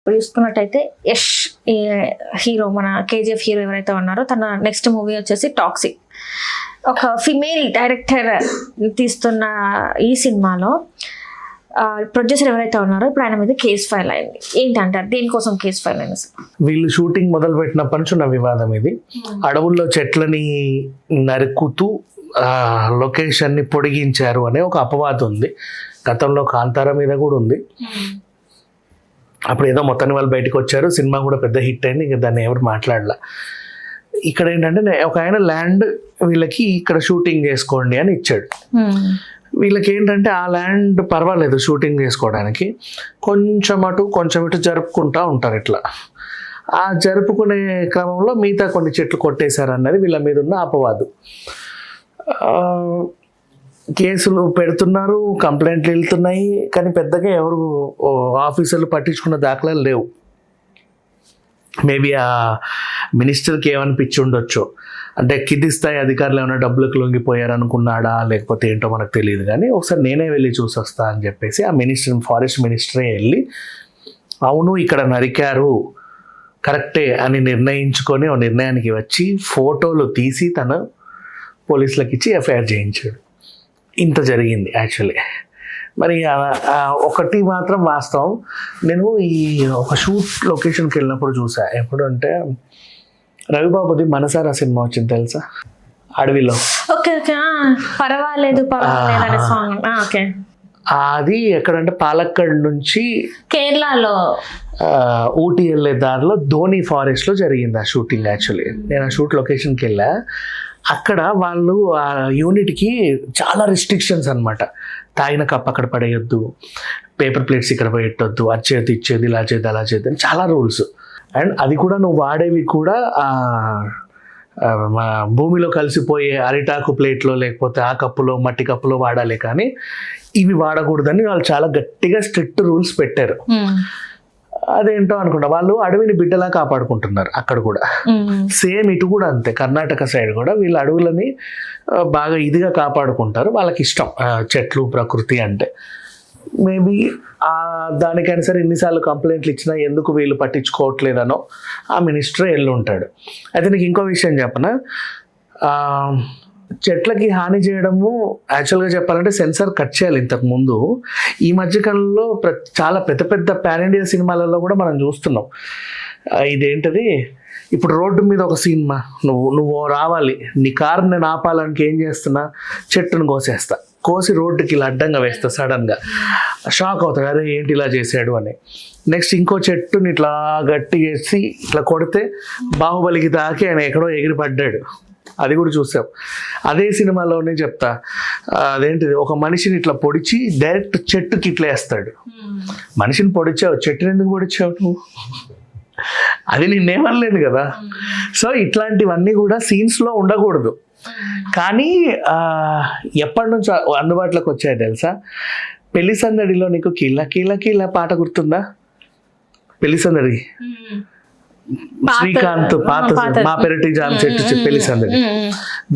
చూసుకున్నట్టయితే యష్ హీరో, మన KGF hero ఎవరైతే ఉన్నారో తన నెక్స్ట్ మూవీ వచ్చేసి టాక్సిక్. ఒక ఫిమేల్ డైరెక్టర్ తీస్తున్న ఈ సినిమాలో ప్రొడ్యూసర్ ఎవరైతే ఉన్నారో ఇప్పుడు ఆయన మీద కేసు ఫైల్ అయింది. ఏంటంటారు, దేనికోసం కేసు ఫైల్ అయింది? వీళ్ళు షూటింగ్ మొదలు పెట్టినప్పటి నుంచి ఉన్న వివాదం ఇది. అడవుల్లో చెట్లని నరుకుతూ లొకేషన్ని పొడిగించారు అనే ఒక అపవాదం ఉంది. గతంలో కాంతారా మీద కూడా ఉంది. అప్పుడు ఏదో మొత్తాన్ని వాళ్ళు బయటకు వచ్చారు, సినిమా కూడా పెద్ద హిట్ అయింది, ఇంకా దాన్ని ఎవరు మాట్లాడలా. ఇక్కడ ఏంటంటే ఒక ఆయన ల్యాండ్ వీళ్ళకి ఇక్కడ షూటింగ్ చేసుకోండి అని ఇచ్చాడు. వీళ్ళకి ఏంటంటే ఆ ల్యాండ్ పర్వాలేదు షూటింగ్ చేసుకోవడానికి, కొంచెం ఇటు జరుపుకుంటూ ఉంటారు. ఇట్లా ఆ జరుపుకునే క్రమంలో మిగతా కొన్ని చెట్లు కొట్టేశారు అన్నది వీళ్ళ మీద ఉన్న అపవాదు. కేసులు పెడుతున్నారు, కంప్లైంట్లు వెళ్తున్నాయి, కానీ పెద్దగా ఎవరు ఆఫీసర్లు పట్టించుకున్న దాఖలాలు లేవు. మేబీ ఆ మినిస్టర్కి ఏమనిపించి ఉండొచ్చు, అంటే కింది స్థాయి అధికారులు ఏమైనా డబ్బులకు లొంగిపోయారు అనుకున్నాడా లేకపోతే ఏంటో మనకు తెలియదు. కానీ ఒకసారి నేనే వెళ్ళి చూసొస్తా అని చెప్పేసి ఆ ఫారెస్ట్ మినిస్టరే వెళ్ళి అవును ఇక్కడ నరికారు కరెక్టే అని నిర్ణయించుకొని ఒక నిర్ణయానికి వచ్చి ఫోటోలు తీసి తను పోలీసులకు ఇచ్చి ఎఫ్ఐఆర్ చేయించాడు. ఇంత జరిగింది యాక్చువల్లీ. మరి ఒకటి మాత్రం వాస్తవం, నేను ఈ ఒక షూట్ లొకేషన్కి వెళ్ళినప్పుడు చూసా. ఎప్పుడు అంటే రవిబాబుది మనసారా సినిమా వచ్చింది తెలుసా, అడవిలో. అది ఎక్కడంటే పాలక్కడ్ నుంచి కేరళలో ఊటీ వెళ్ళే దారిలో ధోని ఫారెస్ట్లో జరిగింది ఆ షూటింగ్. యాక్చువల్లీ నేను ఆ షూట్ లొకేషన్కి వెళ్ళా. అక్కడ వాళ్ళు ఆ యూనిట్కి చాలా రెస్ట్రిక్షన్స్ అనమాట. తాగిన కప్ అక్కడ పడేయొద్దు, పేపర్ ప్లేట్స్ ఇక్కడ పెట్టొద్దు, వచ్చేది ఇచ్చేది, ఇలా చేద్ది అలా చేద్ది అని చాలా రూల్స్. అండ్ అది కూడా నువ్వు వాడేవి కూడా భూమిలో కలిసిపోయే అరిటాకు ప్లేట్లో లేకపోతే ఆ కప్పులో మట్టి కప్పులో వాడాలి, కానీ ఇవి వాడకూడదని వాళ్ళు చాలా గట్టిగా స్ట్రిక్ట్ రూల్స్ పెట్టారు. అదేంటో అనుకుంటా, వాళ్ళు అడవిని బిడ్డలా కాపాడుకుంటున్నారు అక్కడ కూడా. సేమ్ ఇటు కూడా అంతే, కర్ణాటక సైడ్ కూడా వీళ్ళు అడవులని బాగా ఇదిగా కాపాడుకుంటారు. వాళ్ళకి ఇష్టం చెట్లు ప్రకృతి అంటే. మేబీ దానికైనా సరే ఎన్నిసార్లు కంప్లైంట్లు ఇచ్చినా ఎందుకు వీళ్ళు పట్టించుకోవట్లేదనో ఆ మినిస్టర్ వెళ్ళి ఉంటాడు. అయితే నీకు ఇంకో విషయం చెప్పనా, చెట్లకి హాని చేయడము యాక్చువల్గా చెప్పాలంటే సెన్సార్ కట్ చేయాలి. ఇంతకుముందు ఈ మధ్యకాలంలో చాలా పెద్ద పెద్ద పాన్ ఇండియా సినిమాలలో కూడా మనం చూస్తున్నాం. ఇదేంటది, ఇప్పుడు రోడ్డు మీద ఒక సినిమా, నువ్వు రావాలి, నీ కారు నేను ఆపాలని ఏం చేస్తున్నా, చెట్టును కోసి రోడ్డుకి ఇలా అడ్డంగా వేస్తా. సడన్గా షాక్ అవుతాడు, అరే ఏంటి ఇలా చేశాడు అని. నెక్స్ట్ ఇంకో చెట్టుని ఇట్లా గట్టి వేసి ఇట్లా కొడితే బాహుబలికి తాకి ఆయన ఎక్కడో ఎగిరి పడ్డాడు. అది కూడా చూసాం. అదే సినిమాలోనే చెప్తా, అదేంటిది, ఒక మనిషిని ఇట్లా పొడిచి డైరెక్ట్ చెట్టుకి ఇట్లా వేస్తాడు. మనిషిని పొడిచావు, చెట్టుని ఎందుకు పొడిచావు నువ్వు? అది నిన్నేమనలేదు కదా. సో ఇట్లాంటివన్నీ కూడా సీన్స్లో ఉండకూడదు. కానీ ఎప్పటి నుంచో అందుబాటులోకి వచ్చాయి తెలుసా. పెళ్లి సందడిలో నీకు కీళ్ళ కీళ్ళ కీళ్ళ పాట గుర్తుందా? పెళ్లి సందడి, శ్రీకాంత్ పాత మా పెరటి జామ చెట్టు పెళ్లి సందడి,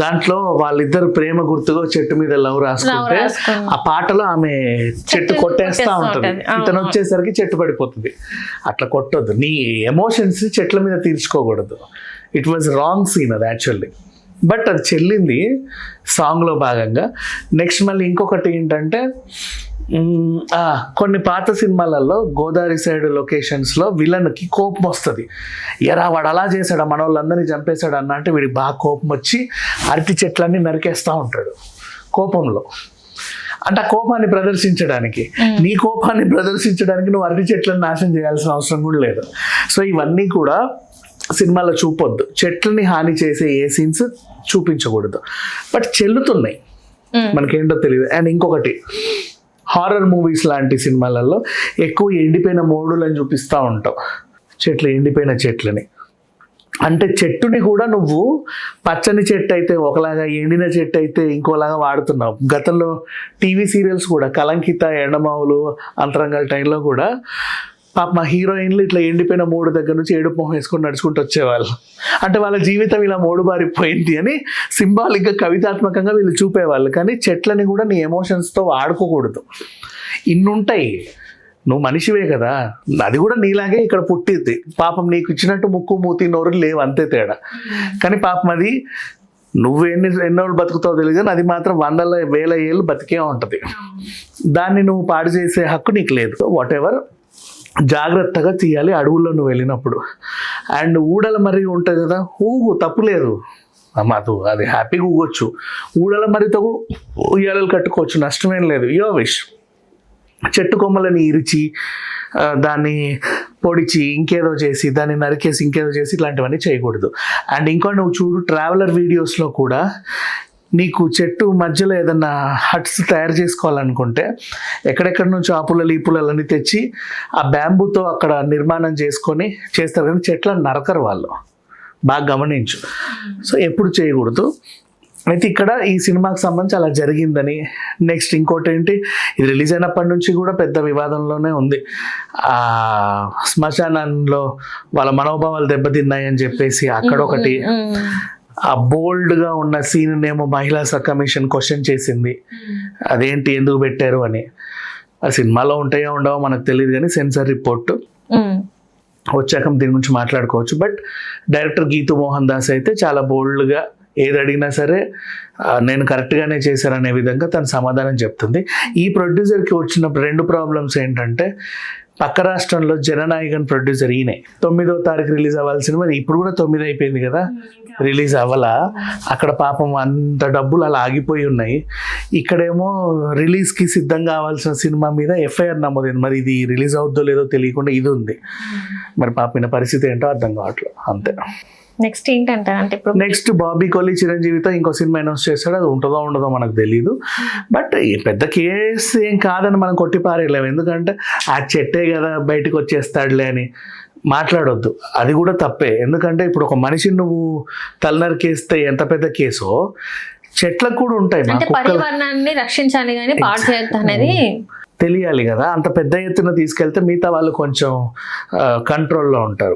దాంట్లో వాళ్ళిద్దరు ప్రేమ గుర్తుగా చెట్టు మీద లవ్ రాసుకుంటే ఆ పాటలో ఆమె చెట్టు కొట్టేస్తా ఉంటుంది, ఇతను వచ్చేసరికి చెట్టు పడిపోతుంది. అట్లా కొట్టొద్దు, నీ ఎమోషన్స్ చెట్ల మీద తీర్చుకోకూడదు. ఇట్ వాజ్ రాంగ్ సీన్ అది యాక్చువల్లీ, బట్ అది చెల్లింది సాంగ్లో భాగంగా. నెక్స్ట్ మళ్ళీ ఇంకొకటి ఏంటంటే, కొన్ని పాత సినిమాలలో గోదావరి సైడ్ లొకేషన్స్లో విలన్కి కోపం వస్తుంది. ఎరా వాడు అలా చేశాడు, మన వాళ్ళందరినీ చంపేశాడు అన్న అంటే వీడికి బాగా కోపం వచ్చి అరటి చెట్లన్నీ నరికేస్తూ ఉంటాడు కోపంలో. అంటే ఆ కోపాన్ని ప్రదర్శించడానికి, నీ కోపాన్ని ప్రదర్శించడానికి నువ్వు అరటి చెట్లను నాశనం చేయాల్సిన అవసరం కూడా లేదు. సో ఇవన్నీ కూడా సినిమాలో చూపొద్దు. చెట్లని హాని చేసే ఏ సీన్స్ చూపించకూడదు, బట్ చెల్లుతున్నాయి, మనకేంటో తెలియదు. అండ్ ఇంకొకటి, హారర్ మూవీస్ లాంటి సినిమాలలో ఎక్కువ ఎండిపోయిన మోడులని చూపిస్తూ ఉంటావు, ఎండిపోయిన చెట్లని. అంటే చెట్టుని కూడా నువ్వు పచ్చని చెట్టు అయితే ఒకలాగా, ఎండిన చెట్టు అయితే ఇంకోలాగా వాడుతున్నావు. గతంలో టీవీ సీరియల్స్ కూడా కలంకిత, ఎండమావులు, అంతరంగాల టైంలో కూడా పాప మా హీరోయిన్లు ఇట్లా ఎండిపోయిన మూడు దగ్గర నుంచి ఏడుపు మొహం వేసుకొని నడుచుకుంటూ వచ్చేవాళ్ళు. అంటే వాళ్ళ జీవితం ఇలా మూడు బారిపోయింది అని సింబాలిక్గా, కవితాత్మకంగా వీళ్ళు చూపేవాళ్ళు. కానీ చెట్లని కూడా నీ ఎమోషన్స్తో వాడుకోకూడదు. ఇన్నుంటాయి నువ్వు మనిషివే కదా, అది కూడా నీలాగే ఇక్కడ పుట్టిద్ది. పాపం నీకు ఇచ్చినట్టు ముక్కు మూతి నోరు లేవు, అంతే తేడా. కానీ పాపం అది నువ్వు ఎన్నోళ్ళు బతుకుతావు తెలియదు, కానీ అది మాత్రం వందల వేల ఏళ్ళు బతికే ఉంటుంది. దాన్ని నువ్వు పాడు చేసే హక్కు నీకు లేదు. వాట్ ఎవర్, జాగ్రత్తగా తీయాలి అడవుల్లో నువ్వు వెళ్ళినప్పుడు. అండ్ ఊడల మర్రి ఉంటుంది కదా, ఊగు, తప్పులేదు, మాకు అది హ్యాపీగా ఊగొచ్చు. ఊడల మర్రితో ఉయ్యాలలు కట్టుకోవచ్చు, నష్టమేం లేదు. యో విష్. చెట్టు కొమ్మలని ఇరిచి దాన్ని పొడిచి ఇంకేదో చేసి దాన్ని నరికేసి ఇంకేదో చేసి ఇట్లాంటివన్నీ చేయకూడదు. అండ్ ఇంకో నువ్వు చూడు, ట్రావెలర్ వీడియోస్లో కూడా నీకు చెట్టు మధ్యలో ఏదన్నా హట్స్ తయారు చేసుకోవాలనుకుంటే ఎక్కడెక్కడి నుంచి ఆ పుల్లలు ఈ పుల్లలన్నీ తెచ్చి ఆ బ్యాంబూతో అక్కడ నిర్మాణం చేసుకొని చేస్తారు, కానీ చెట్లను నరకరు వాళ్ళు, బాగా గమనించు. సో ఎప్పుడు చేయకూడదు. అయితే ఇక్కడ ఈ సినిమాకి సంబంధించి అలా జరిగిందని. నెక్స్ట్ ఇంకోటి ఏంటి, ఇది రిలీజ్ అయినప్పటి నుంచి కూడా పెద్ద వివాదంలోనే ఉంది. ఆ శ్మశానంలో వాళ్ళ మనోభావాలు దెబ్బతిన్నాయి అని చెప్పేసి అక్కడ ఒకటి, ఆ బోల్డ్గా ఉన్న సీన్ ఏమో మహిళా కమిషన్ క్వశ్చన్ చేసింది, అదేంటి ఎందుకు పెట్టారు అని. ఆ సినిమాలో ఉంటాయో ఉండవో మనకు తెలియదు, కానీ సెన్సార్ రిపోర్ట్ వచ్చాక దీని గురించి మాట్లాడుకోవచ్చు. బట్ డైరెక్టర్ గీతూ మోహన్ దాస్ అయితే చాలా బోల్డ్గా ఏది అడిగినా సరే నేను కరెక్ట్గానే చేశాననే విధంగా తను సమాధానం చెప్తుంది. ఈ ప్రొడ్యూసర్కి వచ్చిన 2 ప్రాబ్లమ్స్ ఏంటంటే, పక్క రాష్ట్రంలో జననాయకన్ ప్రొడ్యూసర్ ఈయనే 9వ తారీఖు రిలీజ్ అవ్వాల్సిన, ఇప్పుడు కూడా 9 అయిపోయింది కదా, రిలీజ్ అవ్వాలా. అక్కడ పాపం అంత డబ్బులు అలా ఆగిపోయి ఉన్నాయి. ఇక్కడేమో రిలీజ్కి సిద్ధంగా కావాల్సిన సినిమా మీద ఎఫ్ఐఆర్ నమోదైంది. మరి ఇది రిలీజ్ అవుద్దో లేదో తెలియకుండా ఇది ఉంది. మరి పాపం పరిస్థితి ఏంటో అర్థం కావట్లేదు, అంతే. నెక్స్ట్ ఏంటంటే, అంటే ఇప్పుడు నెక్స్ట్ బాబీ కొలి చిరంజీవితో ఇంకో సినిమా అనౌన్స్ చేస్తాడు, అది ఉంటుందో ఉండదో మనకు తెలియదు. బట్ పెద్ద కేసు ఏం కాదని మనం కొట్టి పారేయలేము, ఎందుకంటే ఆ చెట్టే కదా బయటకు వచ్చేస్తాడులే అని మాట్లాడొద్దు, అది కూడా తప్పే. ఎందుకంటే ఇప్పుడు ఒక మనిషిని నువ్వు తలనరికేస్తే ఎంత పెద్ద కేసో చెట్లకు కూడా ఉంటాయి. అంటే పర్యావరణాన్ని రక్షించాలి కానీ పాడు చేయొద్దు అనేది తెలియాలి కదా. అంత పెద్ద ఎత్తున తీసుకెళ్తే మిగతా వాళ్ళు కొంచెం కంట్రోల్లో ఉంటారు.